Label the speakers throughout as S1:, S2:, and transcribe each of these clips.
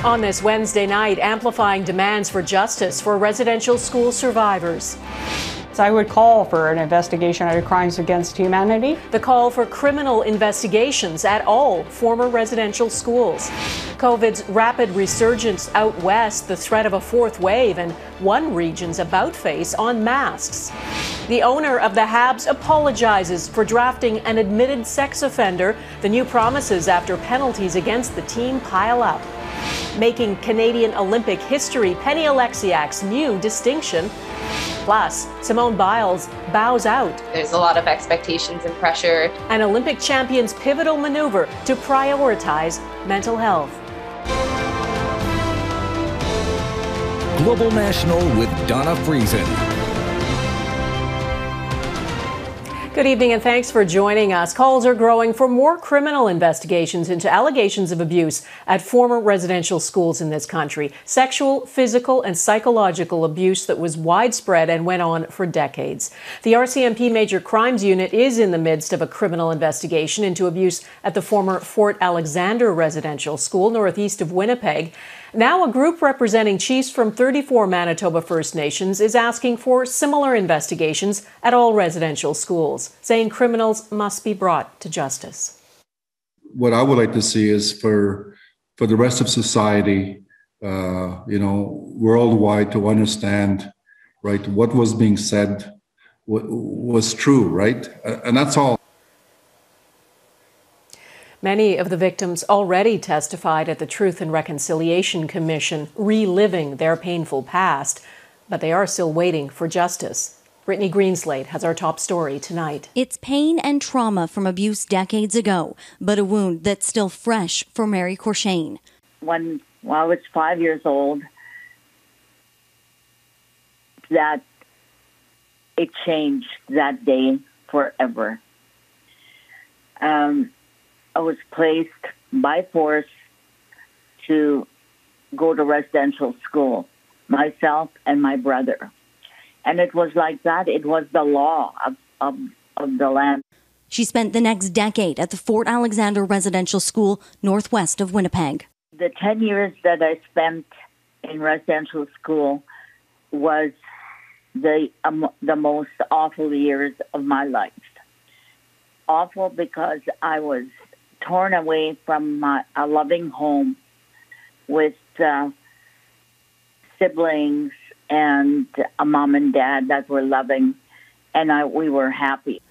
S1: On this Wednesday night, amplifying demands for justice for residential school survivors.
S2: So I would call for an investigation into crimes against humanity.
S1: The call for criminal investigations at all former residential schools. COVID's rapid resurgence out west, the threat of a fourth wave, and one region's about-face on masks. The owner of the Habs apologizes for drafting an admitted sex offender. The new promises after penalties against the team pile up. Making Canadian Olympic history, Penny Alexiak's new distinction. Plus, Simone Biles bows out.
S3: There's a lot of expectations and pressure.
S1: An Olympic champion's pivotal maneuver to prioritize mental health.
S4: Global National with Donna Friesen.
S1: Good evening and thanks for joining us. Calls are growing for more criminal investigations into allegations of abuse at former residential schools in this country. Sexual, physical and psychological abuse that was widespread and went on for decades. The RCMP Major Crimes Unit is in the midst of a criminal investigation into abuse at the former Fort Alexander Residential School northeast of Winnipeg. Now a group representing chiefs from 34 Manitoba First Nations is asking for similar investigations at all residential schools, saying criminals must be brought to justice.
S5: What I would like to see is for the rest of society, worldwide to understand, right, what was being said was true, right? And that's all.
S1: Many of the victims already testified at the Truth and Reconciliation Commission, reliving their painful past, but they are still waiting for justice. Brittany Greenslade has our top story tonight.
S6: It's pain and trauma from abuse decades ago, but a wound that's still fresh for Mary Courchene.
S7: When I was 5 years old, that it changed that day forever. I was placed by force to go to residential school, myself and my brother. And it was like that. It was the law of the land.
S6: She spent the next decade at the Fort Alexander Residential School northwest of Winnipeg.
S7: The 10 years that I spent in residential school was the most awful years of my life. Awful because I was torn away from a loving home with siblings and a mom and dad that were loving, and we were happy.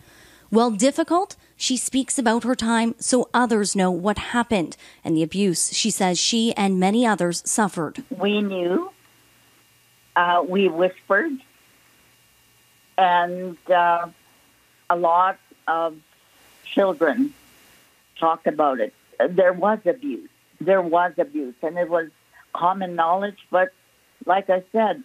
S6: While difficult, she speaks about her time so others know what happened and the abuse she says she and many others suffered.
S7: We knew, we whispered, and a lot of children talked about it. There was abuse, and it was common knowledge, but like I said,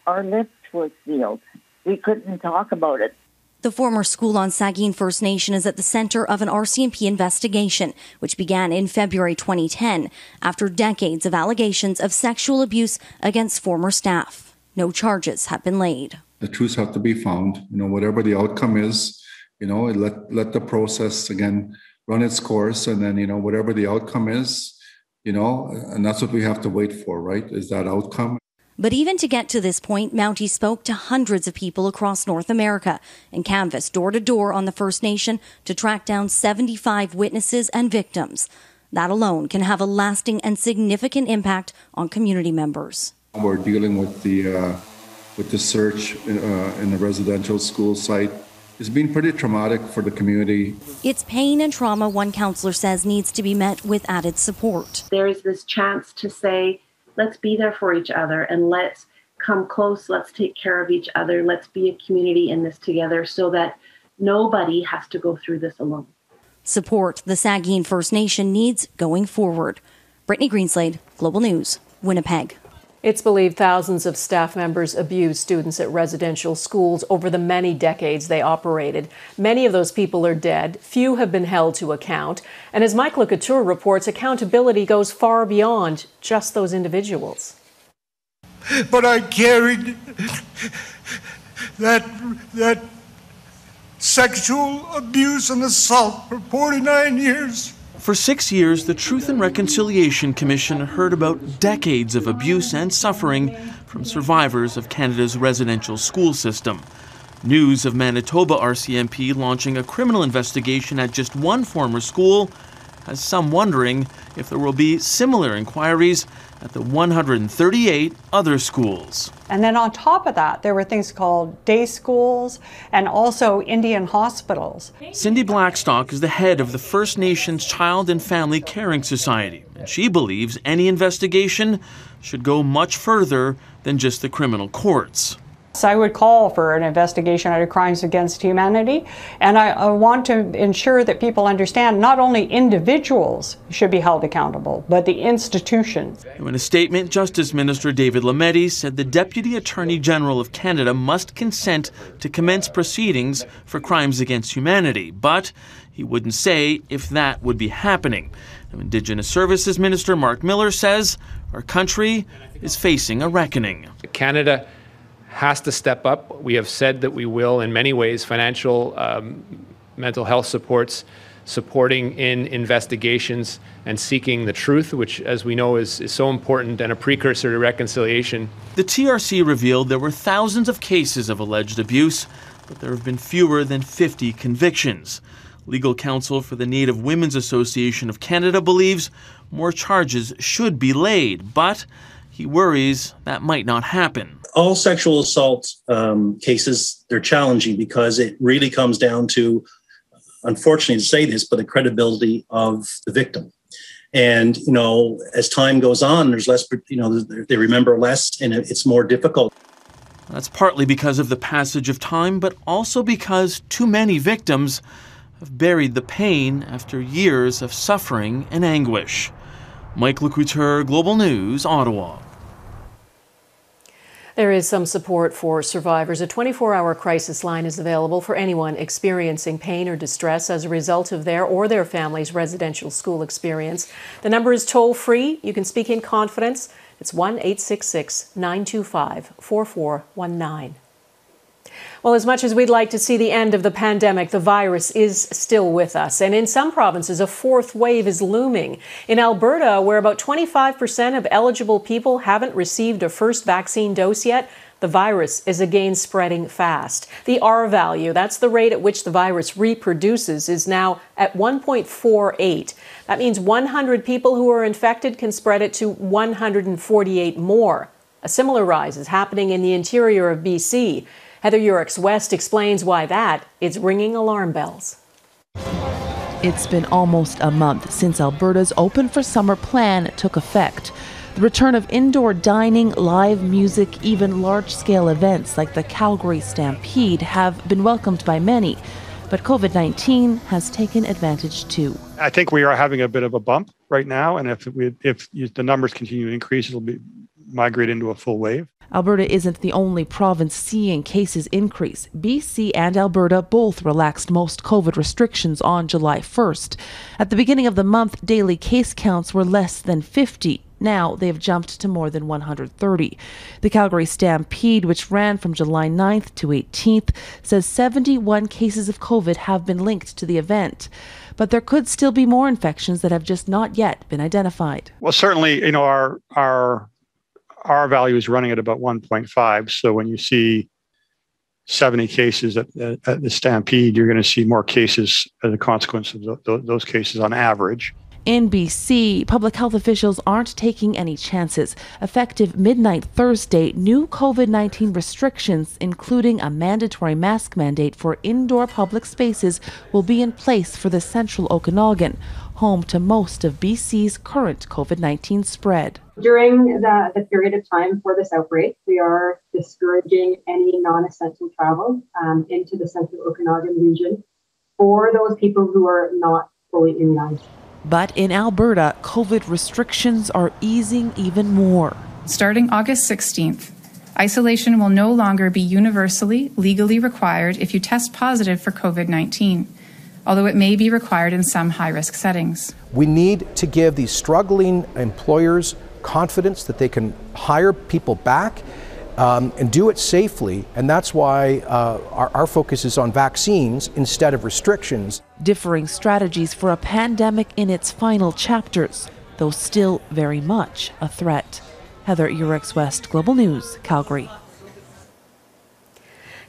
S7: our lips were sealed. We couldn't talk about it.
S6: The former school on Sagkeeng First Nation is at the center of an RCMP investigation, which began in February 2010 after decades of allegations of sexual abuse against former staff. No charges have been laid.
S5: The truths have to be found. Whatever the outcome is, let the process again run its course, and then whatever the outcome is, and that's what we have to wait for, right? Is that outcome.
S6: But even to get to this point, Mountie spoke to hundreds of people across North America and canvassed door to door on the First Nation to track down 75 witnesses and victims. That alone can have a lasting and significant impact on community members.
S5: We're dealing with the search in the residential school site. It's been pretty traumatic for the community.
S6: It's pain and trauma, one councillor says, needs to be met with added support.
S8: There's this chance to say, let's be there for each other and let's come close, let's take care of each other, let's be a community in this together so that nobody has to go through this alone.
S6: Support the Sagkeeng First Nation needs going forward. Brittany Greenslade, Global News, Winnipeg.
S1: It's believed thousands of staff members abused students at residential schools over the many decades they operated. Many of those people are dead. Few have been held to account. And as Michael Couture reports, accountability goes far beyond just those individuals.
S9: But I carried that sexual abuse and assault for 49 years.
S10: For 6 years, the Truth and Reconciliation Commission heard about decades of abuse and suffering from survivors of Canada's residential school system. News of Manitoba RCMP launching a criminal investigation at just one former school has some wondering if there will be similar inquiries at the 138 other schools.
S2: And then on top of that, there were things called day schools and also Indian hospitals.
S10: Cindy Blackstock is the head of the First Nations Child and Family Caring Society, and she believes any investigation should go much further than just the criminal courts.
S2: So I would call for an investigation into crimes against humanity, and I want to ensure that people understand not only individuals should be held accountable, but the institutions.
S10: In a statement, Justice Minister David Lametti said the Deputy Attorney General of Canada must consent to commence proceedings for crimes against humanity, but he wouldn't say if that would be happening. Indigenous Services Minister Mark Miller says our country is facing a reckoning.
S11: Canada has to step up. We have said that we will in many ways, financial, mental health supports, supporting in investigations and seeking the truth, which as we know is so important and a precursor to reconciliation.
S10: The TRC revealed there were thousands of cases of alleged abuse, but there have been fewer than 50 convictions. Legal counsel for the Native Women's Association of Canada believes more charges should be laid, but he worries that might not happen.
S12: All sexual assault cases, they're challenging because it really comes down to, unfortunately to say this, but the credibility of the victim. And, as time goes on, there's less, they remember less and it's more difficult.
S10: That's partly because of the passage of time, but also because too many victims have buried the pain after years of suffering and anguish. Michael Couteur, Global News, Ottawa.
S1: There is some support for survivors. A 24-hour crisis line is available for anyone experiencing pain or distress as a result of their or their family's residential school experience. The number is toll-free. You can speak in confidence. It's 1-866-925-4419. Well, as much as we'd like to see the end of the pandemic, the virus is still with us. And in some provinces, a fourth wave is looming. In Alberta, where about 25% of eligible people haven't received a first vaccine dose yet, the virus is again spreading fast. The R value, that's the rate at which the virus reproduces, is now at 1.48. That means 100 people who are infected can spread it to 148 more. A similar rise is happening in the interior of BC. Heather Yourex-West explains why that is ringing alarm bells.
S13: It's been almost a month since Alberta's Open for Summer plan took effect. The return of indoor dining, live music, even large-scale events like the Calgary Stampede have been welcomed by many. But COVID-19 has taken advantage too.
S14: I think we are having a bit of a bump right now, and if the numbers continue to increase, it'll migrate into a full wave.
S13: Alberta isn't the only province seeing cases increase. BC and Alberta both relaxed most COVID restrictions on July 1st. At the beginning of the month, daily case counts were less than 50. Now they've jumped to more than 130. The Calgary Stampede, which ran from July 9th to 18th, says 71 cases of COVID have been linked to the event. But there could still be more infections that have just not yet been identified.
S14: Well, certainly, our value is running at about 1.5. So when you see 70 cases at the Stampede, you're going to see more cases as a consequence of those cases on average.
S13: In BC, public health officials aren't taking any chances. Effective midnight Thursday, new COVID-19 restrictions, including a mandatory mask mandate for indoor public spaces, will be in place for the central Okanagan, home to most of BC's current COVID-19 spread.
S15: During the period of time for this outbreak, we are discouraging any non-essential travel into the central Okanagan region for those people who are not fully immunized.
S13: But in Alberta, COVID restrictions are easing even more.
S16: Starting August 16th, isolation will no longer be universally legally required if you test positive for COVID-19, although it may be required in some high-risk settings.
S17: We need to give these struggling employers confidence that they can hire people back and do it safely. And that's why our focus is on vaccines instead of restrictions.
S13: Differing strategies for a pandemic in its final chapters, though still very much a threat. Heather, Yourex-West, Global News, Calgary.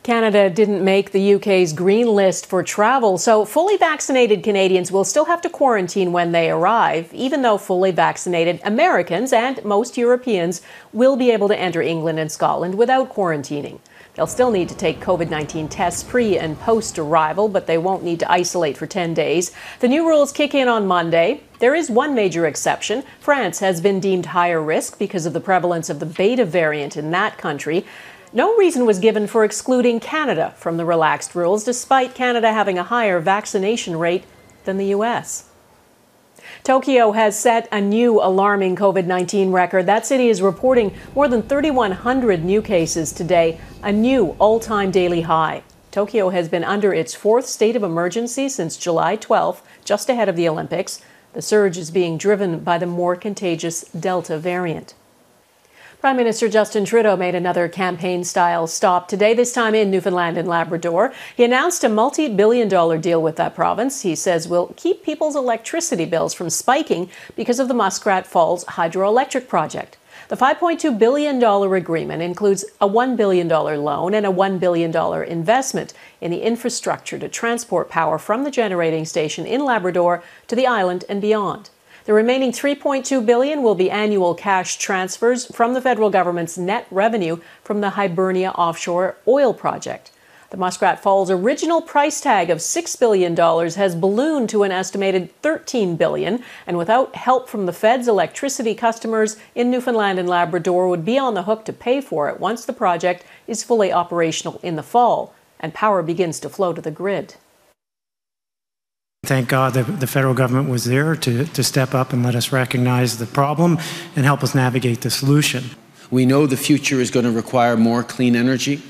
S1: Canada didn't make the UK's green list for travel, so fully vaccinated Canadians will still have to quarantine when they arrive, even though fully vaccinated Americans and most Europeans will be able to enter England and Scotland without quarantining. They'll still need to take COVID-19 tests pre- and post-arrival, but they won't need to isolate for 10 days. The new rules kick in on Monday. There is one major exception. France has been deemed higher risk because of the prevalence of the Beta variant in that country. No reason was given for excluding Canada from the relaxed rules, despite Canada having a higher vaccination rate than the U.S. Tokyo has set a new alarming COVID-19 record. That city is reporting more than 3,100 new cases today, a new all-time daily high. Tokyo has been under its fourth state of emergency since July 12th, just ahead of the Olympics. The surge is being driven by the more contagious Delta variant. Prime Minister Justin Trudeau made another campaign-style stop today, this time in Newfoundland and Labrador. He announced a multi-billion-dollar deal with that province. He says will keep people's electricity bills from spiking because of the Muskrat Falls hydroelectric project. The $5.2 billion agreement includes a $1 billion loan and a $1 billion investment in the infrastructure to transport power from the generating station in Labrador to the island and beyond. The remaining $3.2 billion will be annual cash transfers from the federal government's net revenue from the Hibernia offshore oil project. The Muskrat Falls original price tag of $6 billion has ballooned to an estimated $13 billion, and without help from the Fed's electricity customers in Newfoundland and Labrador would be on the hook to pay for it once the project is fully operational in the fall and power begins to flow to the grid.
S18: Thank God that the federal government was there to step up and let us recognize the problem and help us navigate the solution.
S19: We know the future is going to require more clean energy,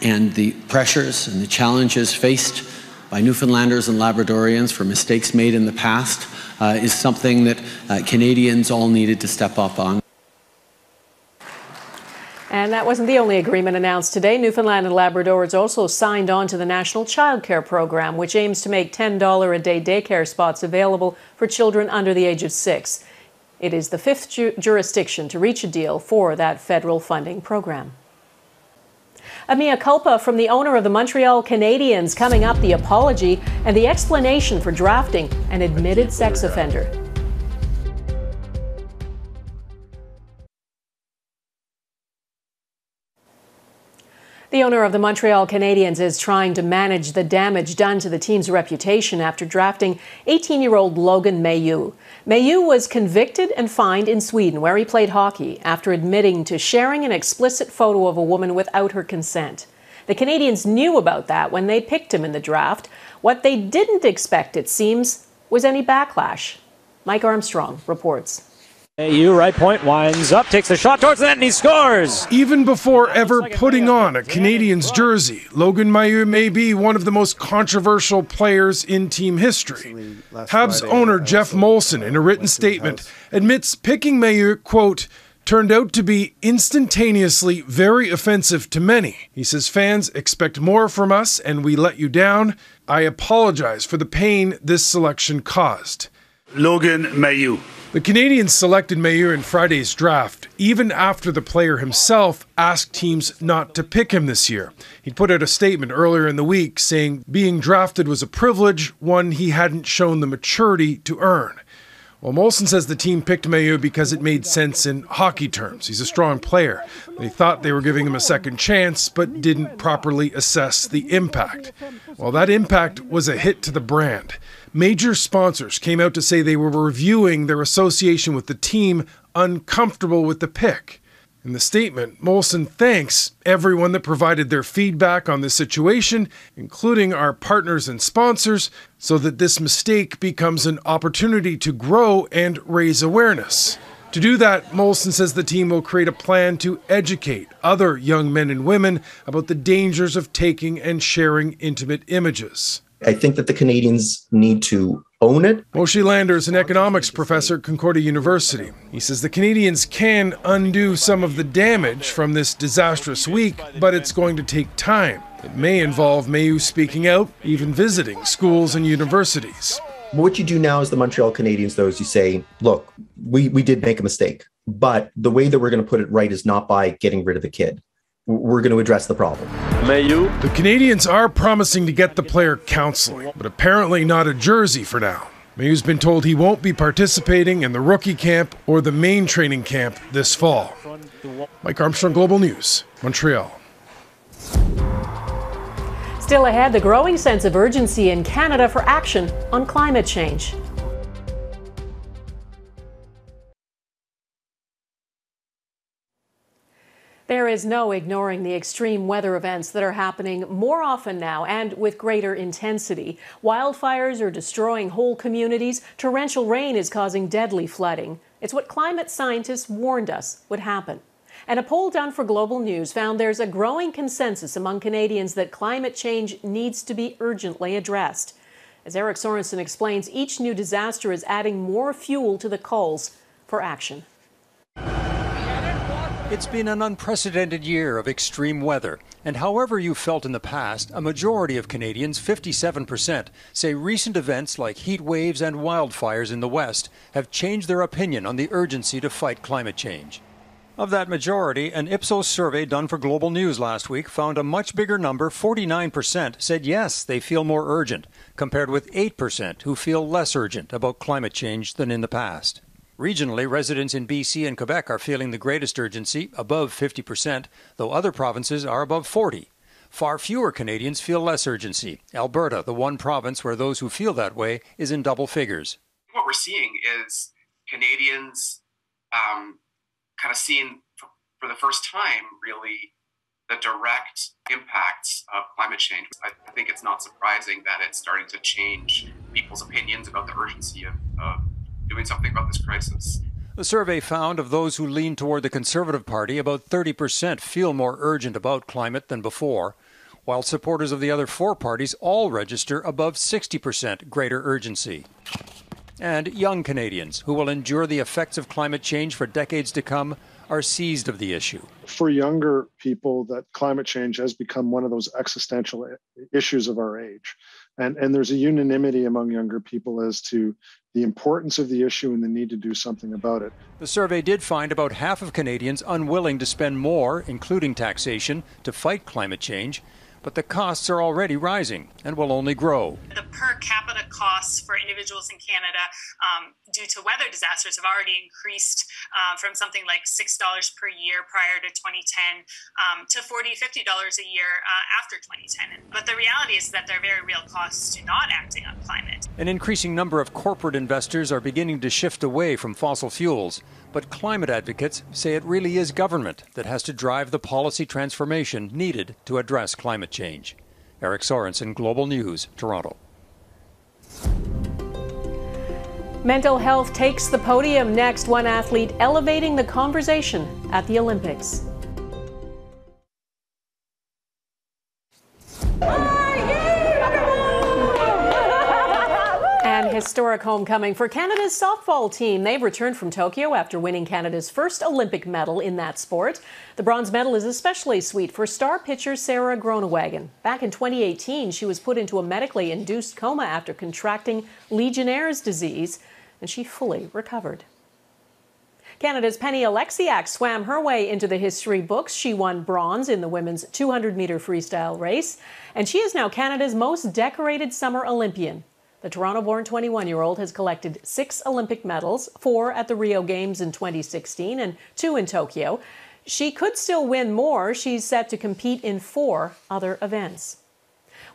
S19: and the pressures and the challenges faced by Newfoundlanders and Labradorians for mistakes made in the past is something that Canadians all needed to step up on.
S1: And that wasn't the only agreement announced today. Newfoundland and Labrador has also signed on to the National Child Care Program, which aims to make $10 a day daycare spots available for children under the age of 6. It is the fifth jurisdiction to reach a deal for that federal funding program. A mea culpa from the owner of the Montreal Canadiens. Coming up, the apology and the explanation for drafting an admitted sex offender. The owner of the Montreal Canadiens is trying to manage the damage done to the team's reputation after drafting 18-year-old Logan Mailloux. Mailloux was convicted and fined in Sweden, where he played hockey, after admitting to sharing an explicit photo of a woman without her consent. The Canadiens knew about that when they picked him in the draft. What they didn't expect, it seems, was any backlash. Mike Armstrong reports.
S20: Mailloux, right point, winds up, takes the shot towards the net, and he scores!
S21: Even before ever putting on a Canadiens jersey, Logan Mailloux may be one of the most controversial players in team history. Habs owner Jeff Molson, in a written statement, admits picking Mailloux, quote, turned out to be instantaneously very offensive to many. He says fans expect more from us and we let you down. I apologize for the pain this selection caused.
S22: Logan Mailloux.
S21: The Canadiens selected Mailloux in Friday's draft, even after the player himself asked teams not to pick him this year. He put out a statement earlier in the week saying being drafted was a privilege, one he hadn't shown the maturity to earn. Well, Molson says the team picked Mailloux because it made sense in hockey terms. He's a strong player. They thought they were giving him a second chance, but didn't properly assess the impact. Well, that impact was a hit to the brand. Major sponsors came out to say they were reviewing their association with the team, uncomfortable with the pick. In the statement, Molson thanks everyone that provided their feedback on the situation, including our partners and sponsors, so that this mistake becomes an opportunity to grow and raise awareness. To do that, Molson says the team will create a plan to educate other young men and women about the dangers of taking and sharing intimate images.
S23: I think that the Canadiens need to
S3: own it.
S21: Moshe Lander is an economics professor at Concordia University. He says the Canadians can undo some of the damage from this disastrous week, but it's going to take time. It may involve Mailloux speaking out, even visiting schools and universities.
S3: What you do now as the Montreal Canadiens, though, is you say, look, we did make a mistake, but the way that we're going to put it right is not by getting rid of the kid. We're going to address the problem.
S21: Mailloux. The Canadians are promising to get the player counseling, but apparently not a jersey for now. Mailloux's been told he won't be participating in the rookie camp or the main training camp this fall. Mike Armstrong, Global News, Montreal.
S1: Still ahead, the growing sense of urgency in Canada for action on climate change. There is no ignoring the extreme weather events that are happening more often now and with greater intensity. Wildfires are destroying whole communities. Torrential rain is causing deadly flooding. It's what climate scientists warned us would happen. And a poll done for Global News found there's a growing consensus among Canadians that climate change needs to be urgently addressed. As Eric Sorensen explains, each new disaster is adding more fuel to the calls for action.
S4: It's been an unprecedented year of extreme weather, and however you felt in the past, a majority of Canadians, 57%, say recent events like heat waves and wildfires in the West have changed their opinion on the urgency to fight climate change. Of that majority, an Ipsos survey done for Global News last week found a much bigger number, 49%, said yes, they feel more urgent, compared with 8% who feel less urgent about climate change than in the past. Regionally, residents in BC and Quebec are feeling the greatest urgency, above 50%, though other provinces are above 40%. Far fewer Canadians feel less urgency. Alberta, the one province where those who feel that way, is in double figures.
S23: What we're seeing is Canadians kind of seeing for the first time, really, the direct impacts of climate change. I think it's not surprising that it's starting to change people's opinions about the urgency of doing something about this crisis.
S4: The survey found of those who lean toward the Conservative Party, about 30% feel more urgent about climate than before, while supporters of the other four parties all register above 60% greater urgency. And young Canadians, who will endure the effects of climate change for decades to come, are seized of the issue.
S24: For younger people, that climate change has become one of those existential issues of our age. And there's a unanimity among younger people as to the importance of the issue and the need to do something about it.
S4: The survey did find about half of Canadians unwilling to spend more, including taxation, to fight climate change, but the costs are already rising and will only grow.
S25: The per capita costs for individuals in Canada due to weather disasters have already increased from something like $6 per year prior to 2010 to $40, $50 a year after 2010. But the reality is that there are very real costs to not acting on climate.
S4: An increasing number of corporate investors are beginning to shift away from fossil fuels, but climate advocates say it really is government that has to drive the policy transformation needed to address climate change. Eric Sorensen, Global News, Toronto.
S1: Mental health takes the podium next. One athlete elevating the conversation at the Olympics. And historic homecoming for Canada's softball team. They've returned from Tokyo after winning Canada's first Olympic medal in that sport. The bronze medal is especially sweet for star pitcher Sarah Groenewegen. Back in 2018, she was put into a medically induced coma after contracting Legionnaire's disease, and she fully recovered. Canada's Penny Alexiak swam her way into the history books. She won bronze in the women's 200-meter freestyle race, and she is now Canada's most decorated summer Olympian. The Toronto-born 21-year-old has collected 6 Olympic medals, 4 at the Rio Games in 2016 and 2 in Tokyo. She could still win more. She's set to compete in 4 other events.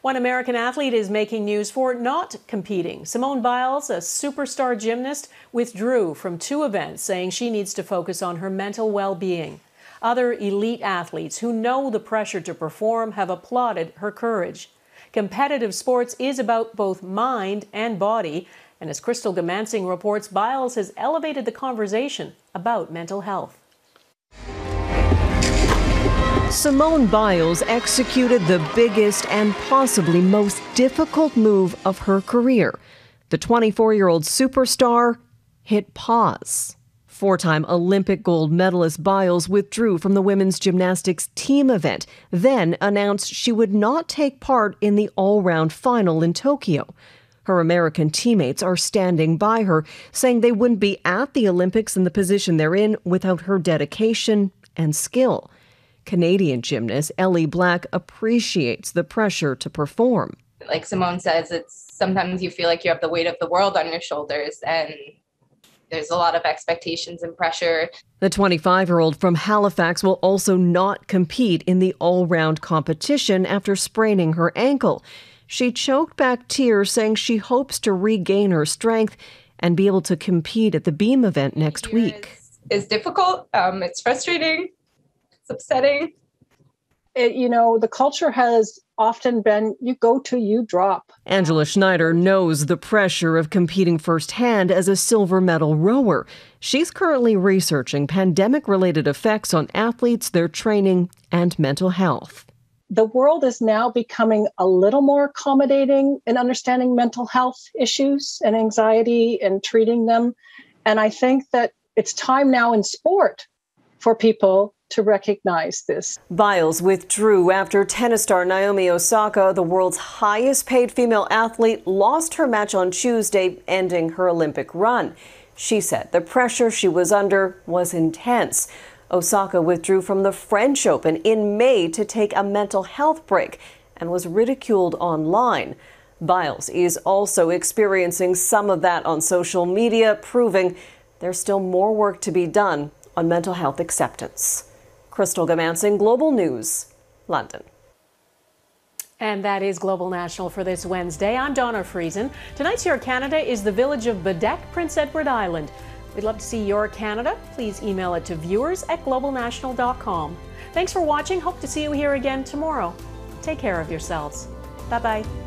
S1: One American athlete is making news for not competing. Simone Biles, a superstar gymnast, withdrew from 2 events, saying she needs to focus on her mental well-being. Other elite athletes who know the pressure to perform have applauded her courage. Competitive sports is about both mind and body, and as Crystal Gamansing reports, Biles has elevated the conversation about mental health.
S26: Simone Biles executed the biggest and possibly most difficult move of her career,
S2: the 24-year-old superstar hit pause. Four-time Olympic gold medalist Biles withdrew from the women's gymnastics team event, then announced she would not take part in the all-round final in Tokyo. Her American teammates are standing by her, saying they wouldn't be at the Olympics in the position they're in without her dedication and skill. Canadian gymnast Ellie Black appreciates the pressure to perform.
S5: Like Simone says, it's sometimes you feel like you have the weight of the world on your shoulders, and there's a lot of expectations and pressure.
S2: The 25-year-old from Halifax will also not compete in the all-round competition after spraining her ankle. She choked back tears, saying she hopes to regain her strength and be able to compete at the beam event next week.
S5: It's difficult. It's frustrating. It's upsetting.
S6: The culture has often been, you go till you drop.
S2: Angela Schneider knows the pressure of competing firsthand as a silver medal rower. She's currently researching pandemic-related effects on athletes, their training, and mental health.
S6: The world is now becoming a little more accommodating in understanding mental health issues and anxiety and treating them. And I think that it's time now in sport for people to recognize this.
S2: Biles withdrew after tennis star Naomi Osaka, the world's highest paid female athlete, lost her match on Tuesday, ending her Olympic run. She said the pressure she was under was intense. Osaka withdrew from the French Open in May to take a mental health break and was ridiculed online. Biles is also experiencing some of that on social media, proving there's still more work to be done on mental health acceptance. Crystal Gamansing, Global News, London.
S1: And that is Global National for this Wednesday. I'm Donna Friesen. Tonight's Your Canada is the village of Bedeque, Prince Edward Island. We'd love to see your Canada. Please email it to viewers@globalnational.com. Thanks for watching. Hope to see you here again tomorrow. Take care of yourselves. Bye-bye.